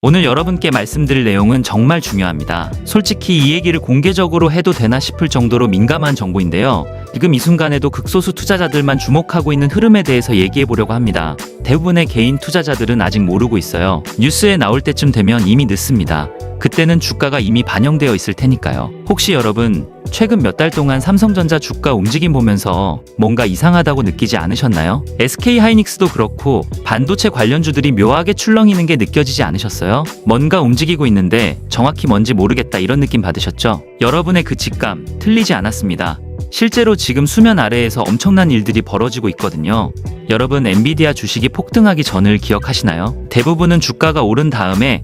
오늘 여러분께 말씀드릴 내용은 정말 중요합니다. 솔직히 이 얘기를 공개적으로 해도 되나 싶을 정도로 민감한 정보인데요. 지금 이 순간에도 극소수 투자자들만 주목하고 있는 흐름에 대해서 얘기해 보려고 합니다. 대부분의 개인 투자자들은 아직 모르고 있어요. 뉴스에 나올 때쯤 되면 이미 늦습니다. 그때는 주가가 이미 반영되어 있을 테니까요. 혹시 여러분 최근 몇 달 동안 삼성전자 주가 움직임 보면서 뭔가 이상하다고 느끼지 않으셨나요? SK하이닉스도 그렇고 반도체 관련주들이 묘하게 출렁이는 게 느껴지지 않으셨어요? 뭔가 움직이고 있는데 정확히 뭔지 모르겠다 이런 느낌 받으셨죠? 여러분의 그 직감 틀리지 않았습니다. 실제로 지금 수면 아래에서 엄청난 일들이 벌어지고 있거든요. 여러분 엔비디아 주식이 폭등하기 전을 기억하시나요? 대부분은 주가가 오른 다음에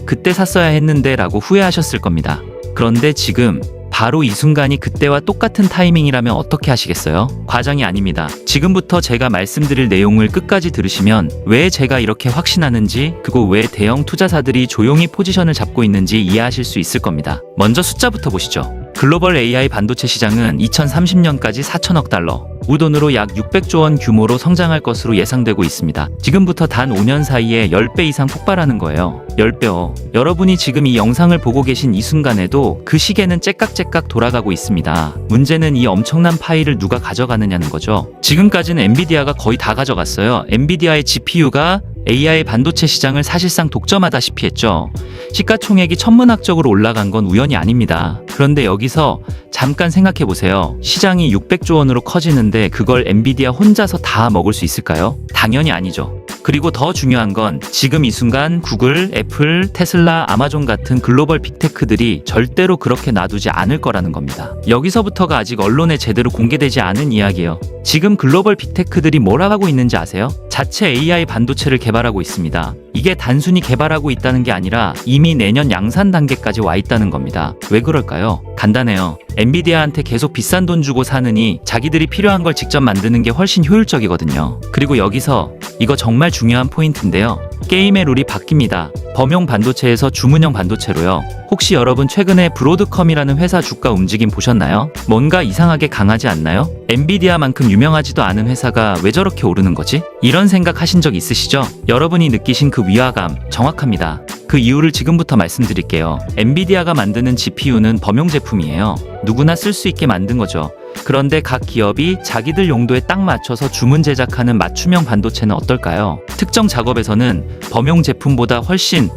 그때 샀어야 했는데 라고 후회하셨을 겁니다. 그런데 지금 바로 이 순간이 그때와 똑같은 타이밍이라면 어떻게 하시겠어요? 과장이 아닙니다. 지금부터 제가 말씀드릴 내용을 끝까지 들으시면 왜 제가 이렇게 확신하는지, 그리고 왜 대형 투자사들이 조용히 포지션을 잡고 있는지 이해하실 수 있을 겁니다. 먼저 숫자부터 보시죠. 글로벌 AI 반도체 시장은 2030년까지 4천억 달러, 우돈으로 약 600조 원 규모로 성장할 것으로 예상되고 있습니다. 지금부터 단 5년 사이에 10배 이상 폭발하는 거예요. 10배요. 여러분이 지금 이 영상을 보고 계신 이 순간에도 그 시계는 째깍째깍 돌아가고 있습니다. 문제는 이 엄청난 파일을 누가 가져가느냐는 거죠. 지금까지는 엔비디아가 거의 다 가져갔어요. 엔비디아의 GPU가 AI 반도체 시장을 사실상 독점하다시피 했죠. 시가총액이 천문학적으로 올라간 건 우연이 아닙니다. 그런데 여기서 잠깐 생각해보세요. 시장이 600조 원으로 커지는데 그걸 엔비디아 혼자서 다 먹을 수 있을까요? 당연히 아니죠. 그리고 더 중요한 건 지금 이 순간 구글, 애플, 테슬라, 아마존 같은 글로벌 빅테크들이 절대로 그렇게 놔두지 않을 거라는 겁니다. 여기서부터가 아직 언론에 제대로 공개되지 않은 이야기예요. 지금 글로벌 빅테크들이 뭘 하고 있는지 아세요? 자체 AI 반도체를 개발하고 있습니다. 이게 단순히 개발하고 있다는 게 아니라 이미 내년 양산 단계까지 와 있다는 겁니다. 왜 그럴까요? 간단해요. 엔비디아한테 계속 비싼 돈 주고 사느니 자기들이 필요한 걸 직접 만드는 게 훨씬 효율적이거든요. 그리고 여기서 이거 정말 중요한 포인트인데요. 게임의 룰이 바뀝니다. 범용 반도체에서 주문형 반도체로요. 혹시 여러분 최근에 브로드컴이라는 회사 주가 움직임 보셨나요? 뭔가 이상하게 강하지 않나요? 엔비디아만큼 유명하지도 않은 회사가 왜 저렇게 오르는 거지? 이런 생각 하신 적 있으시죠? 여러분이 느끼신 그 위화감 정확합니다. 그 이유를 지금부터 말씀드릴게요. 엔비디아가 만드는 GPU는 범용 제품이에요. 누구나 쓸 수 있게 만든 거죠. 그런데 각 기업이 자기들 용도에 딱 맞춰서 주문 제작하는 맞춤형 반도체는 어떨까요? 특정 작업에서는 범용 제품보다 훨씬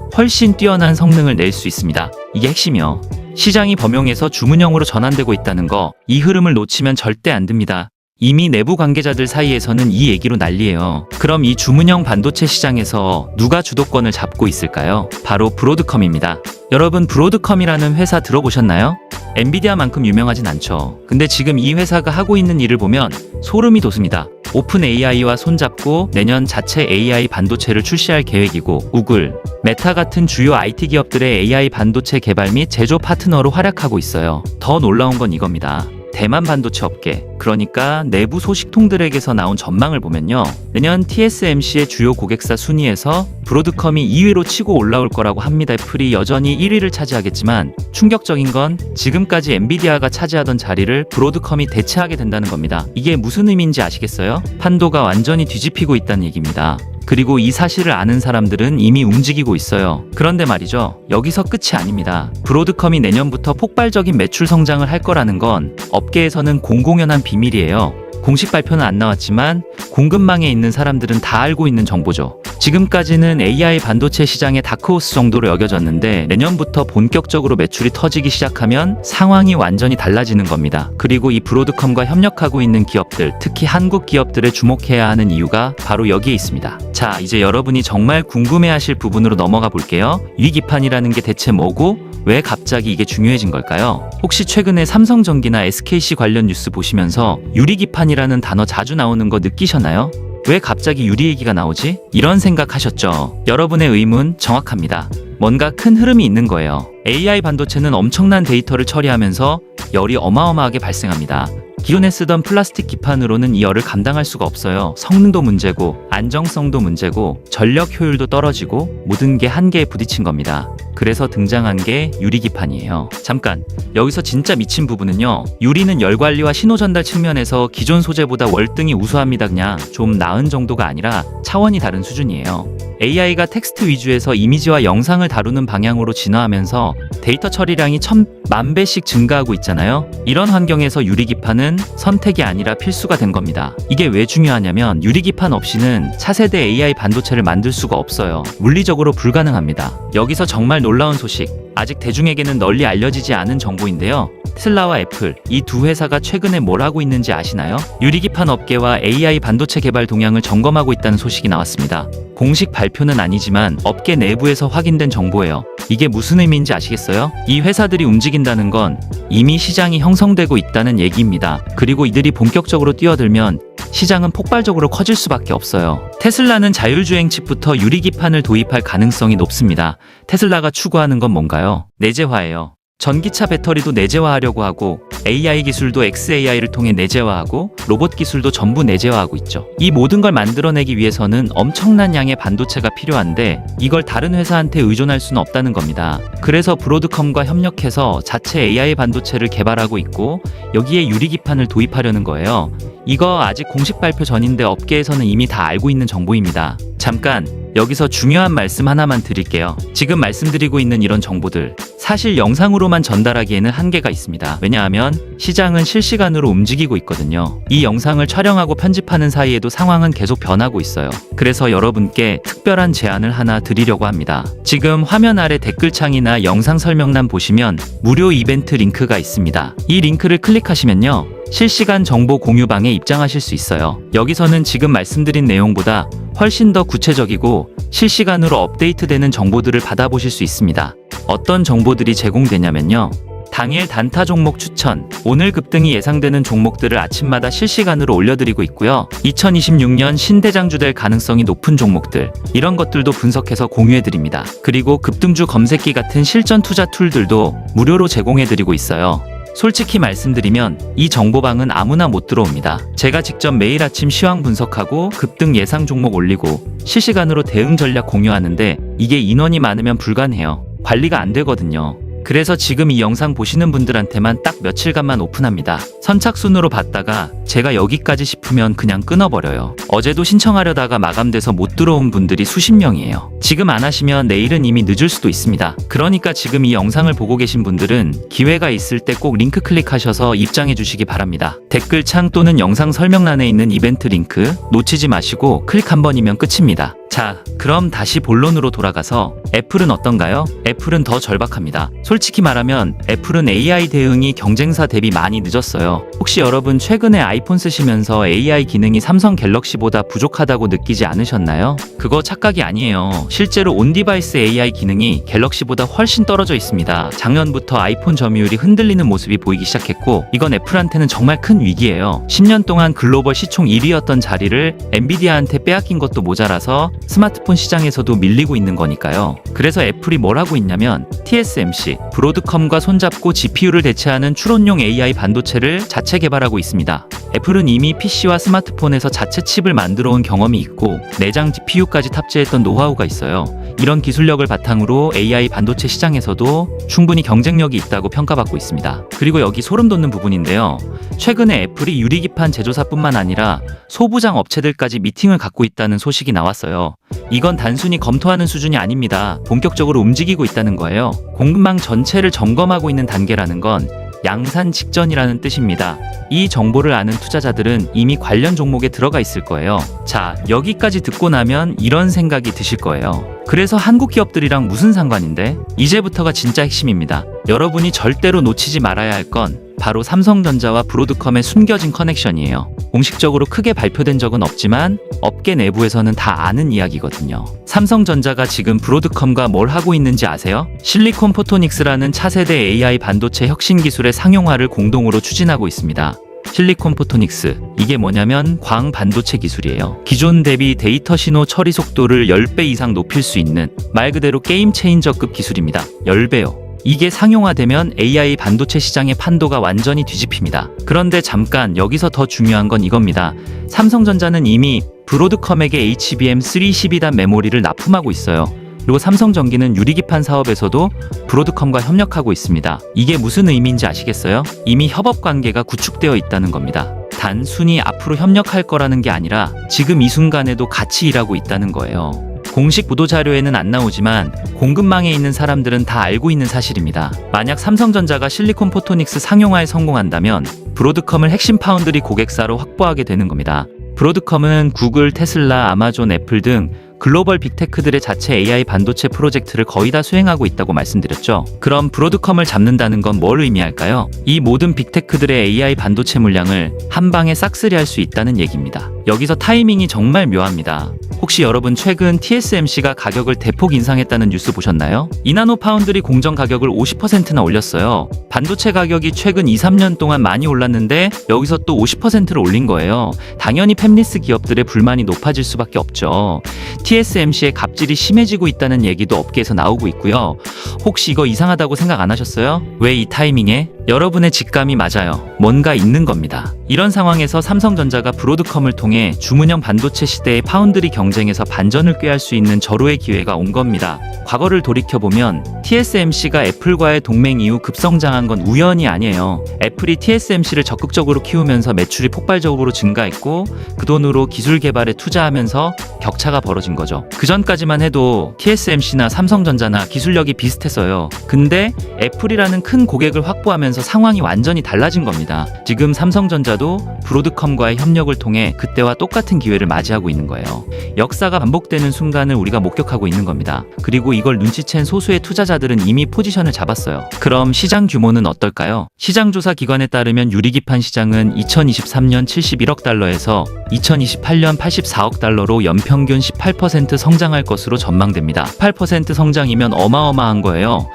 뛰어난 성능을 낼 수 있습니다. 이게 핵심이요. 시장이 범용에서 주문형으로 전환되고 있다는 거, 이 흐름을 놓치면 절대 안 됩니다. 이미 내부 관계자들 사이에서는 이 얘기로 난리예요. 그럼 이 주문형 반도체 시장에서 누가 주도권을 잡고 있을까요? 바로 브로드컴입니다. 여러분 브로드컴이라는 회사 들어보셨나요? 엔비디아만큼 유명하진 않죠. 근데 지금 이 회사가 하고 있는 일을 보면 소름이 돋습니다. 오픈 AI와 손잡고 내년 자체 AI 반도체를 출시할 계획이고, 구글, 메타 같은 주요 IT 기업들의 AI 반도체 개발 및 제조 파트너로 활약하고 있어요. 더 놀라운 건 이겁니다. 대만 반도체 업계, 그러니까 내부 소식통들에게서 나온 전망을 보면요, 내년 TSMC의 주요 고객사 순위에서 브로드컴이 2위로 치고 올라올 거라고 합니다. 애플이 여전히 1위를 차지하겠지만 충격적인 건 지금까지 엔비디아가 차지하던 자리를 브로드컴이 대체하게 된다는 겁니다. 이게 무슨 의미인지 아시겠어요? 판도가 완전히 뒤집히고 있다는 얘기입니다. 그리고 이 사실을 아는 사람들은 이미 움직이고 있어요. 그런데 말이죠, 여기서 끝이 아닙니다. 브로드컴이 내년부터 폭발적인 매출 성장을 할 거라는 건 업계에서는 공공연한 비밀이에요. 공식 발표는 안 나왔지만 공급망에 있는 사람들은 다 알고 있는 정보죠. 지금까지는 AI 반도체 시장의 다크호스 정도로 여겨졌는데 내년부터 본격적으로 매출이 터지기 시작하면 상황이 완전히 달라지는 겁니다. 그리고 이 브로드컴과 협력하고 있는 기업들, 특히 한국 기업들에 주목해야 하는 이유가 바로 여기에 있습니다. 자, 이제 여러분이 정말 궁금해하실 부분으로 넘어가 볼게요. 위기판이라는 게 대체 뭐고 왜 갑자기 이게 중요해진 걸까요? 혹시 최근에 삼성전기나 SKC 관련 뉴스 보시면서 유리기판이라는 단어 자주 나오는 거 느끼셨나요? 왜 갑자기 유리 얘기가 나오지? 이런 생각하셨죠? 여러분의 의문 정확합니다. 뭔가 큰 흐름이 있는 거예요. AI 반도체는 엄청난 데이터를 처리하면서 열이 어마어마하게 발생합니다. 기존에 쓰던 플라스틱 기판으로는 이 열을 감당할 수가 없어요. 성능도 문제고 안정성도 문제고 전력 효율도 떨어지고 모든 게 한계에 부딪힌 겁니다. 그래서 등장한 게 유리기판이에요. 잠깐, 여기서 진짜 미친 부분은요, 유리는 열관리와 신호전달 측면에서 기존 소재보다 월등히 우수합니다. 그냥 좀 나은 정도가 아니라 차원이 다른 수준이에요. AI가 텍스트 위주에서 이미지와 영상을 다루는 방향으로 진화하면서 데이터 처리량이 1000만배씩 증가하고 있잖아요. 이런 환경에서 유리기판은 선택이 아니라 필수가 된 겁니다. 이게 왜 중요하냐면 유리기판 없이는 차세대 AI 반도체를 만들 수가 없어요. 물리적으로 불가능합니다. 여기서 정말 놀라운 소식, 아직 대중에게는 널리 알려지지 않은 정보인데요. 테슬라와 애플, 이 두 회사가 최근에 뭘 하고 있는지 아시나요? 유리기판 업계와 AI 반도체 개발 동향을 점검하고 있다는 소식이 나왔습니다. 공식 발표는 아니지만 업계 내부에서 확인된 정보예요. 이게 무슨 의미인지 아시겠어요? 이 회사들이 움직인다는 건 이미 시장이 형성되고 있다는 얘기입니다. 그리고 이들이 본격적으로 뛰어들면 시장은 폭발적으로 커질 수밖에 없어요. 테슬라는 자율주행 칩부터 유리기판을 도입할 가능성이 높습니다. 테슬라가 추구하는 건 뭔가요? 내재화예요. 전기차 배터리도 내재화하려고 하고 AI 기술도 XAI를 통해 내재화하고 로봇 기술도 전부 내재화하고 있죠. 이 모든 걸 만들어내기 위해서는 엄청난 양의 반도체가 필요한데 이걸 다른 회사한테 의존할 수는 없다는 겁니다. 그래서 브로드컴과 협력해서 자체 AI 반도체를 개발하고 있고 여기에 유리기판을 도입하려는 거예요. 이거 아직 공식 발표 전인데 업계에서는 이미 다 알고 있는 정보입니다. 잠깐 여기서 중요한 말씀 하나만 드릴게요. 지금 말씀드리고 있는 이런 정보들 사실 영상으로만 전달하기에는 한계가 있습니다. 왜냐하면 시장은 실시간으로 움직이고 있거든요. 이 영상을 촬영하고 편집하는 사이에도 상황은 계속 변하고 있어요. 그래서 여러분께 특별한 제안을 하나 드리려고 합니다. 지금 화면 아래 댓글창이나 영상 설명란 보시면 무료 이벤트 링크가 있습니다. 이 링크를 클릭하시면요, 실시간 정보 공유방에 입장하실 수 있어요. 여기서는 지금 말씀드린 내용보다 훨씬 더 구체적이고 실시간으로 업데이트되는 정보들을 받아보실 수 있습니다. 어떤 정보들이 제공되냐면요, 당일 단타 종목 추천, 오늘 급등이 예상되는 종목들을 아침마다 실시간으로 올려드리고 있고요. 2026년 신대장주 될 가능성이 높은 종목들, 이런 것들도 분석해서 공유해드립니다. 그리고 급등주 검색기 같은 실전 투자 툴들도 무료로 제공해드리고 있어요. 솔직히 말씀드리면 이 정보방은 아무나 못 들어옵니다. 제가 직접 매일 아침 시황 분석하고 급등 예상 종목 올리고 실시간으로 대응 전략 공유하는데 이게 인원이 많으면 불가능해요. 관리가 안 되거든요. 그래서 지금 이 영상 보시는 분들한테만 딱 며칠간만 오픈합니다. 선착순으로 받다가 제가 여기까지 싶으면 그냥 끊어버려요. 어제도 신청하려다가 마감돼서 못 들어온 분들이 수십 명이에요. 지금 안 하시면 내일은 이미 늦을 수도 있습니다. 그러니까 지금 이 영상을 보고 계신 분들은 기회가 있을 때 꼭 링크 클릭하셔서 입장해 주시기 바랍니다. 댓글창 또는 영상 설명란에 있는 이벤트 링크 놓치지 마시고 클릭 한 번이면 끝입니다. 자, 그럼 다시 본론으로 돌아가서 애플은 어떤가요? 애플은 더 절박합니다. 솔직히 말하면 애플은 AI 대응이 경쟁사 대비 많이 늦었어요. 혹시 여러분 최근에 아이폰 쓰시면서 AI 기능이 삼성 갤럭시보다 부족하다고 느끼지 않으셨나요? 그거 착각이 아니에요. 실제로 온디바이스 AI 기능이 갤럭시보다 훨씬 떨어져 있습니다. 작년부터 아이폰 점유율이 흔들리는 모습이 보이기 시작했고 이건 애플한테는 정말 큰 위기예요. 10년 동안 글로벌 시총 1위였던 자리를 엔비디아한테 빼앗긴 것도 모자라서 스마트폰 시장에서도 밀리고 있는 거니까요. 그래서 애플이 뭘 하고 있냐면 TSMC, 브로드컴과 손잡고 GPU를 대체하는 추론용 AI 반도체를 자체 개발하고 있습니다. 애플은 이미 PC와 스마트폰에서 자체 칩을 만들어 온 경험이 있고 내장 GPU까지 탑재했던 노하우가 있어요. 이런 기술력을 바탕으로 AI 반도체 시장에서도 충분히 경쟁력이 있다고 평가받고 있습니다. 그리고 여기 소름 돋는 부분인데요. 최근에 애플이 유리기판 제조사뿐만 아니라 소부장 업체들까지 미팅을 갖고 있다는 소식이 나왔어요. 이건 단순히 검토하는 수준이 아닙니다. 본격적으로 움직이고 있다는 거예요. 공급망 전체를 점검하고 있는 단계라는 건 양산 직전이라는 뜻입니다. 이 정보를 아는 투자자들은 이미 관련 종목에 들어가 있을 거예요. 자, 여기까지 듣고 나면 이런 생각이 드실 거예요. 그래서 한국 기업들이랑 무슨 상관인데? 이제부터가 진짜 핵심입니다. 여러분이 절대로 놓치지 말아야 할 건 바로 삼성전자와 브로드컴의 숨겨진 커넥션이에요. 공식적으로 크게 발표된 적은 없지만 업계 내부에서는 다 아는 이야기거든요. 삼성전자가 지금 브로드컴과 뭘 하고 있는지 아세요? 실리콘 포토닉스라는 차세대 AI 반도체 혁신 기술의 상용화를 공동으로 추진하고 있습니다. 실리콘 포토닉스, 이게 뭐냐면 광 반도체 기술이에요. 기존 대비 데이터 신호 처리 속도를 10배 이상 높일 수 있는 말 그대로 게임 체인저급 기술입니다. 10배요. 이게 상용화되면 AI 반도체 시장의 판도가 완전히 뒤집힙니다. 그런데 잠깐 여기서 더 중요한 건 이겁니다. 삼성전자는 이미 브로드컴에게 HBM3 12단 메모리를 납품하고 있어요. 그리고 삼성전기는 유리기판 사업에서도 브로드컴과 협력하고 있습니다. 이게 무슨 의미인지 아시겠어요? 이미 협업 관계가 구축되어 있다는 겁니다. 단순히 앞으로 협력할 거라는 게 아니라 지금 이 순간에도 같이 일하고 있다는 거예요. 공식 보도자료에는 안 나오지만 공급망에 있는 사람들은 다 알고 있는 사실입니다. 만약 삼성전자가 실리콘 포토닉스 상용화에 성공한다면 브로드컴을 핵심 파운드리 고객사로 확보하게 되는 겁니다. 브로드컴은 구글, 테슬라, 아마존, 애플 등 글로벌 빅테크들의 자체 AI 반도체 프로젝트를 거의 다 수행하고 있다고 말씀드렸죠. 그럼 브로드컴을 잡는다는 건 뭘 의미할까요? 이 모든 빅테크들의 AI 반도체 물량을 한 방에 싹쓸이할 수 있다는 얘기입니다. 여기서 타이밍이 정말 묘합니다. 혹시 여러분 최근 TSMC가 가격을 대폭 인상했다는 뉴스 보셨나요? 이나노 파운드리 공정 가격을 50%나 올렸어요. 반도체 가격이 최근 2, 3년 동안 많이 올랐는데 여기서 또 50%를 올린 거예요. 당연히 팹리스 기업들의 불만이 높아질 수밖에 없죠. TSMC의 갑질이 심해지고 있다는 얘기도 업계에서 나오고 있고요. 혹시 이거 이상하다고 생각 안 하셨어요? 왜 이 타이밍에? 여러분의 직감이 맞아요. 뭔가 있는 겁니다. 이런 상황에서 삼성전자가 브로드컴을 통해 주문형 반도체 시대의 파운드리 경쟁에서 반전을 꾀할 수 있는 절호의 기회가 온 겁니다. 과거를 돌이켜보면 TSMC가 애플과의 동맹 이후 급성장한 건 우연이 아니에요. 애플이 TSMC를 적극적으로 키우면서 매출이 폭발적으로 증가했고 그 돈으로 기술 개발에 투자하면서 격차가 벌어진 거죠. 그 전까지만 해도 TSMC나 삼성전자나 기술력이 비슷했어요. 근데 애플이라는 큰 고객을 확보하면서 상황이 완전히 달라진 겁니다. 지금 삼성전자도 브로드컴과의 협력을 통해 그때와 똑같은 기회를 맞이하고 있는 거예요. 역사가 반복되는 순간을 우리가 목격하고 있는 겁니다. 그리고 이걸 눈치챈 소수의 투자자들은 이미 포지션을 잡았어요. 그럼 시장 규모는 어떨까요? 시장조사 기관에 따르면 유리기판 시장은 2023년 71억 달러에서 2028년 84억 달러로 연평균 18% 성장할 것으로 전망됩니다. 8% 성장이면 어마어마한 거예요.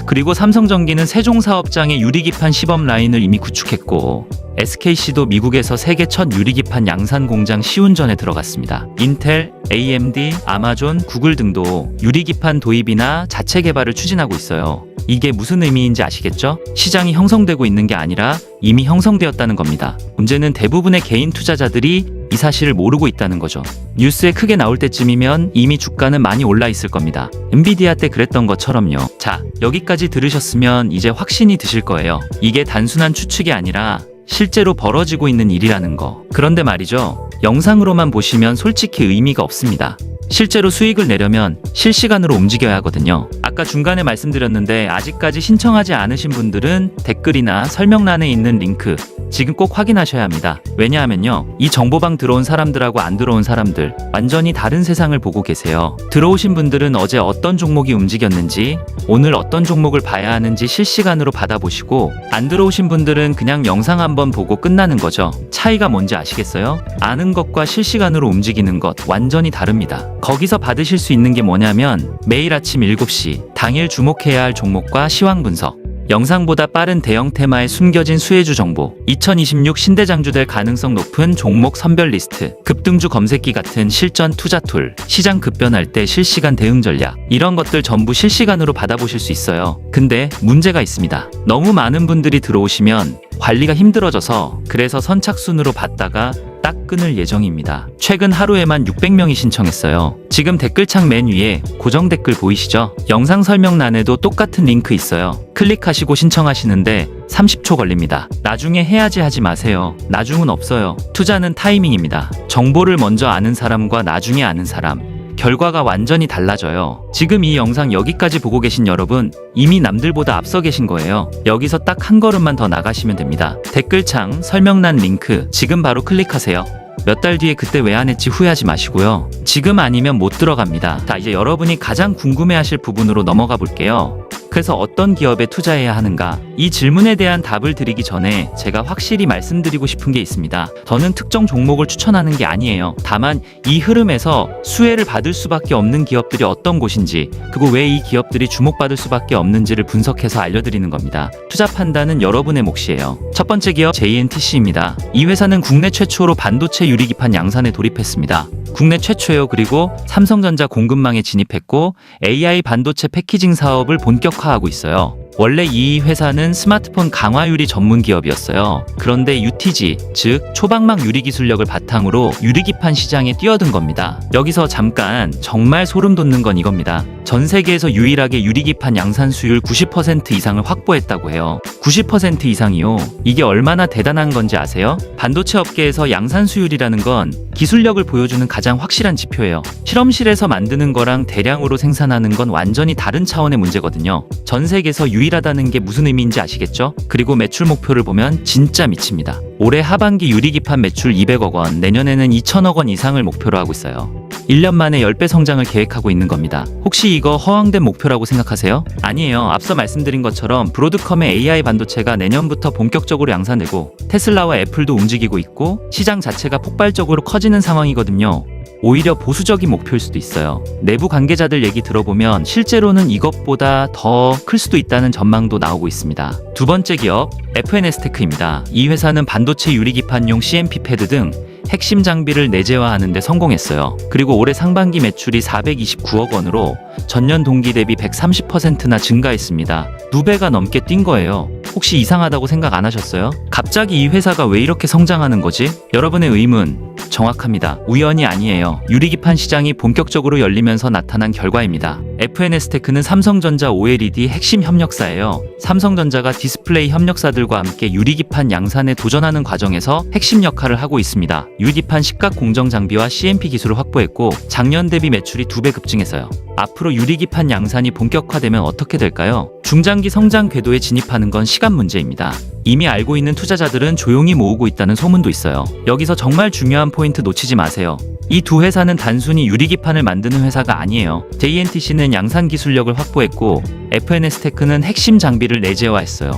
그리고 삼성전기는 세종 사업장의 유리기판 시범 라인을 이미 구축했고 SKC도 미국에서 세계 첫 유리기판 양산 공장 시운전에 들어갔습니다. 인텔, AMD, 아마존, 구글 등도 유리기판 도입이나 자체 개발을 추진하고 있어요. 이게 무슨 의미인지 아시겠죠? 시장이 형성되고 있는 게 아니라 이미 형성되었다는 겁니다. 문제는 대부분의 개인 투자자들이 이 사실을 모르고 있다는 거죠. 뉴스에 크게 나올 때쯤이면 이미 주가는 많이 올라 있을 겁니다. 엔비디아 때 그랬던 것처럼요. 자, 여기까지 들으셨으면 이제 확신이 드실 거예요. 이게 단순한 추측이 아니라 실제로 벌어지고 있는 일이라는 거. 그런데 말이죠. 영상으로만 보시면 솔직히 의미가 없습니다. 실제로 수익을 내려면 실시간으로 움직여야 하거든요. 아까 중간에 말씀드렸는데 아직까지 신청하지 않으신 분들은 댓글이나 설명란에 있는 링크 지금 꼭 확인하셔야 합니다. 왜냐하면요. 이 정보방 들어온 사람들하고 안 들어온 사람들 완전히 다른 세상을 보고 계세요. 들어오신 분들은 어제 어떤 종목이 움직였는지 오늘 어떤 종목을 봐야 하는지 실시간으로 받아보시고 안 들어오신 분들은 그냥 영상 한번 보고 끝나는 거죠. 차이가 뭔지 아시겠어요? 아는 것과 실시간으로 움직이는 것 완전히 다릅니다. 거기서 받으실 수 있는 게 뭐냐면 매일 아침 7시 당일 주목해야 할 종목과 시황 분석, 영상보다 빠른 대형 테마의 숨겨진 수혜주 정보, 2026 신대장주 될 가능성 높은 종목 선별 리스트, 급등주 검색기 같은 실전 투자 툴, 시장 급변할 때 실시간 대응 전략, 이런 것들 전부 실시간으로 받아보실 수 있어요. 근데 문제가 있습니다. 너무 많은 분들이 들어오시면 관리가 힘들어져서 그래서 선착순으로 받다가 딱 끊을 예정입니다. 최근 하루에만 600명이 신청했어요. 지금 댓글창 맨 위에 고정 댓글 보이시죠? 영상 설명란에도 똑같은 링크 있어요. 클릭하시고 신청하시는데 30초 걸립니다. 나중에 해야지 하지 마세요. 나중은 없어요. 투자는 타이밍입니다. 정보를 먼저 아는 사람과 나중에 아는 사람, 결과가 완전히 달라져요. 지금 이 영상 여기까지 보고 계신 여러분 이미 남들보다 앞서 계신 거예요. 여기서 딱 한 걸음만 더 나가시면 됩니다. 댓글창 설명란 링크 지금 바로 클릭하세요. 몇 달 뒤에 그때 왜 안 했지 후회하지 마시고요. 지금 아니면 못 들어갑니다. 자, 이제 여러분이 가장 궁금해하실 부분으로 넘어가 볼게요. 그래서 어떤 기업에 투자해야 하는가? 이 질문에 대한 답을 드리기 전에 제가 확실히 말씀드리고 싶은 게 있습니다. 저는 특정 종목을 추천하는 게 아니에요. 다만 이 흐름에서 수혜를 받을 수밖에 없는 기업들이 어떤 곳인지, 그리고 왜 이 기업들이 주목받을 수밖에 없는지를 분석해서 알려드리는 겁니다. 투자 판단은 여러분의 몫이에요. 첫 번째 기업 JNTC입니다. 이 회사는 국내 최초로 반도체 유리기판 양산에 돌입했습니다. 국내 최초예요. 그리고 삼성전자 공급망에 진입했고 AI 반도체 패키징 사업을 본격화하고 있어요. 원래 이 회사는 스마트폰 강화 유리 전문 기업이었어요. 그런데 UTG, 즉 초박막 유리 기술력을 바탕으로 유리기판 시장에 뛰어든 겁니다. 여기서 잠깐 정말 소름 돋는 건 이겁니다. 전 세계에서 유일하게 유리기판 양산 수율 90% 이상을 확보했다고 해요. 90% 이상이요. 이게 얼마나 대단한 건지 아세요? 반도체 업계에서 양산 수율이라는 건 기술력을 보여주는 가장 확실한 지표예요. 실험실에서 만드는 거랑 대량으로 생산하는 건 완전히 다른 차원의 문제거든요. 전 세계에서 유일하다는 게 무슨 의미인지 아시겠죠? 그리고 매출 목표를 보면 진짜 미칩니다. 올해 하반기 유리기판 매출 200억 원, 내년에는 2천억 원 이상을 목표로 하고 있어요. 1년 만에 10배 성장을 계획하고 있는 겁니다. 혹시 이거 허황된 목표라고 생각하세요? 아니에요. 앞서 말씀드린 것처럼 브로드컴의 AI 반도체가 내년부터 본격적으로 양산되고 테슬라와 애플도 움직이고 있고 시장 자체가 폭발적으로 커지는 상황이거든요. 오히려 보수적인 목표일 수도 있어요. 내부 관계자들 얘기 들어보면 실제로는 이것보다 더 클 수도 있다는 전망도 나오고 있습니다. 두 번째 기업, FNS테크입니다. 이 회사는 반도체 유리기판용 CMP 패드 등 핵심 장비를 내재화하는 데 성공했어요. 그리고 올해 상반기 매출이 429억 원으로 전년 동기 대비 130%나 증가했습니다. 2배가 넘게 뛴 거예요. 혹시 이상하다고 생각 안 하셨어요? 갑자기 이 회사가 왜 이렇게 성장하는 거지? 여러분의 의문 정확합니다. 우연이 아니에요. 유리기판 시장이 본격적으로 열리면서 나타난 결과입니다. FNS테크는 삼성전자 OLED 핵심 협력사예요. 삼성전자가 디스플레이 협력사들과 함께 유리기판 양산에 도전하는 과정에서 핵심 역할을 하고 있습니다. 유리기판 식각 공정 장비와 CMP 기술을 확보했고 작년 대비 매출이 2배 급증했어요. 앞으로 유리기판 양산이 본격화되면 어떻게 될까요? 중장기 성장 궤도에 진입하는 건 시간 문제입니다. 이미 알고 있는 투자자들은 조용히 모으고 있다는 소문도 있어요. 여기서 정말 중요한 포인트 놓치지 마세요. 이 두 회사는 단순히 유리기판을 만드는 회사가 아니에요. JNTC는 양산 기술력을 확보했고 FNS테크는 핵심 장비를 내재화했어요.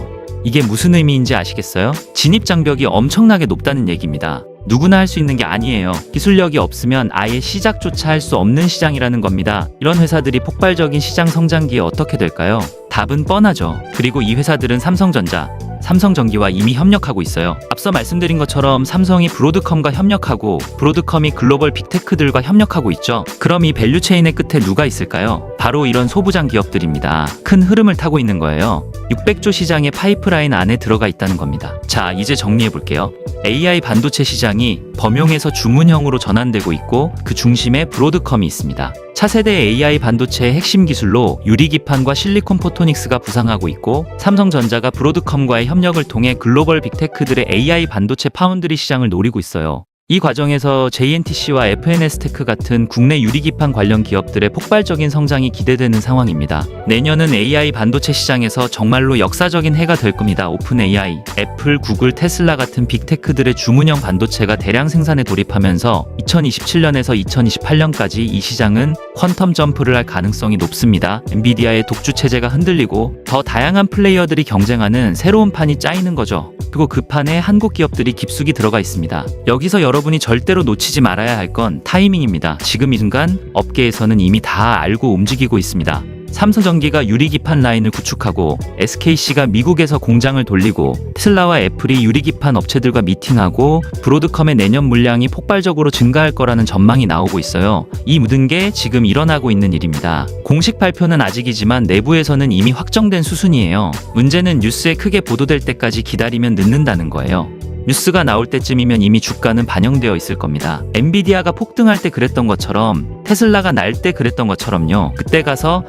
이게 무슨 의미인지 아시겠어요? 진입 장벽이 엄청나게 높다는 얘기입니다. 누구나 할 수 있는 게 아니에요. 기술력이 없으면 아예 시작조차 할 수 없는 시장이라는 겁니다. 이런 회사들이 폭발적인 시장 성장기에 어떻게 될까요? 답은 뻔하죠. 그리고 이 회사들은 삼성전자, 삼성전기와 이미 협력하고 있어요. 앞서 말씀드린 것처럼 삼성이 브로드컴과 협력하고 브로드컴이 글로벌 빅테크들과 협력하고 있죠. 그럼 이 밸류체인의 끝에 누가 있을까요? 바로 이런 소부장 기업들입니다. 큰 흐름을 타고 있는 거예요. 600조 시장의 파이프라인 안에 들어가 있다는 겁니다. 자, 이제 정리해 볼게요. AI 반도체 시장이 범용에서 주문형으로 전환되고 있고 그 중심에 브로드컴이 있습니다. 차세대 AI 반도체의 핵심 기술로 유리기판과 실리콘 포토닉스가 부상하고 있고 삼성전자가 브로드컴과의 협력을 통해 글로벌 빅테크들의 AI 반도체 파운드리 시장을 노리고 있어요. 이 과정에서 JNTC와 FNS테크 같은 국내 유리기판 관련 기업들의 폭발적인 성장이 기대되는 상황입니다. 내년은 AI 반도체 시장에서 정말로 역사적인 해가 될 겁니다. 오픈 AI, 애플, 구글, 테슬라 같은 빅테크들의 주문형 반도체가 대량 생산에 돌입하면서 2027년에서 2028년까지 이 시장은 퀀텀 점프를 할 가능성이 높습니다. 엔비디아의 독주 체제가 흔들리고 더 다양한 플레이어들이 경쟁하는 새로운 판이 짜이는 거죠. 그리고 그 판에 한국 기업들이 깊숙이 들어가 있습니다. 여기서 여러분이 절대로 놓치지 말아야 할 건 타이밍입니다. 지금 이 순간 업계에서는 이미 다 알고 움직이고 있습니다. 삼성전기가 유리기판 라인을 구축하고 SKC가 미국에서 공장을 돌리고 테슬라와 애플이 유리기판 업체들과 미팅하고 브로드컴의 내년 물량이 폭발적으로 증가할 거라는 전망이 나오고 있어요. 이 모든 게 지금 일어나고 있는 일입니다. 공식 발표는 아직이지만 내부에서는 이미 확정된 수순이에요. 문제는 뉴스에 크게 보도될 때까지 기다리면 늦는다는 거예요. 뉴스가 나올 때쯤이면 이미 주가는 반영되어 있을 겁니다. 엔비디아가 폭등할 때 그랬던 것처럼 테슬라가 날 때 그랬던 것처럼요. 그때 가서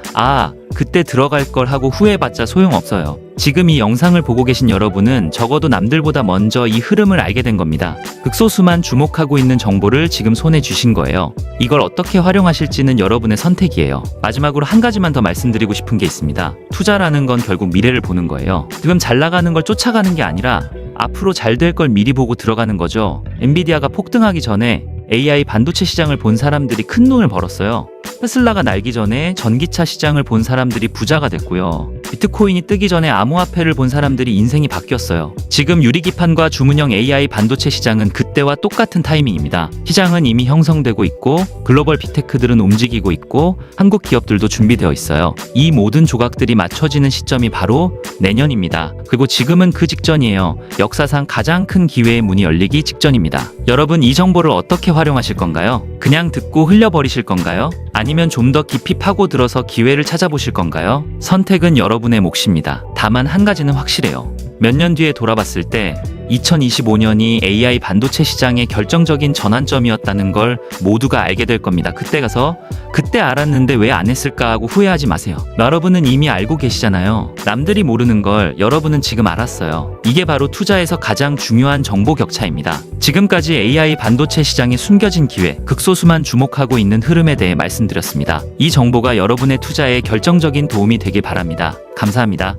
그때 들어갈 걸 하고 후회해봤자 소용없어요. 지금 이 영상을 보고 계신 여러분은 적어도 남들보다 먼저 이 흐름을 알게 된 겁니다. 극소수만 주목하고 있는 정보를 지금 손에 쥐신 거예요. 이걸 어떻게 활용하실지는 여러분의 선택이에요. 마지막으로 한 가지만 더 말씀드리고 싶은 게 있습니다. 투자라는 건 결국 미래를 보는 거예요. 지금 잘 나가는 걸 쫓아가는 게 아니라 앞으로 잘 될 걸 미리 보고 들어가는 거죠. 엔비디아가 폭등하기 전에 AI 반도체 시장을 본 사람들이 큰 돈을 벌었어요. 테슬라가 날기 전에 전기차 시장을 본 사람들이 부자가 됐고요. 비트코인이 뜨기 전에 암호화폐를 본 사람들이 인생이 바뀌었어요. 지금 유리기판과 주문형 AI 반도체 시장은 그때와 똑같은 타이밍입니다. 시장은 이미 형성되고 있고 글로벌 빅테크들은 움직이고 있고 한국 기업들도 준비되어 있어요. 이 모든 조각들이 맞춰지는 시점이 바로 내년입니다. 그리고 지금은 그 직전이에요. 역사상 가장 큰 기회의 문이 열리기 직전입니다. 여러분, 이 정보를 어떻게 활용하실 건가요? 그냥 듣고 흘려버리실 건가요? 아니면 좀 더 깊이 파고들어서 기회를 찾아보실 건가요? 선택은 여러분의 몫입니다. 다만 한 가지는 확실해요. 몇 년 뒤에 돌아봤을 때 2025년이 AI 반도체 시장의 결정적인 전환점이었다는 걸 모두가 알게 될 겁니다. 그때 가서 그때 알았는데 왜 안 했을까 하고 후회하지 마세요. 여러분은 이미 알고 계시잖아요. 남들이 모르는 걸 여러분은 지금 알았어요. 이게 바로 투자에서 가장 중요한 정보 격차입니다. 지금까지 AI 반도체 시장의 숨겨진 기회, 극소수만 주목하고 있는 흐름에 대해 말씀드렸습니다. 이 정보가 여러분의 투자에 결정적인 도움이 되길 바랍니다. 감사합니다.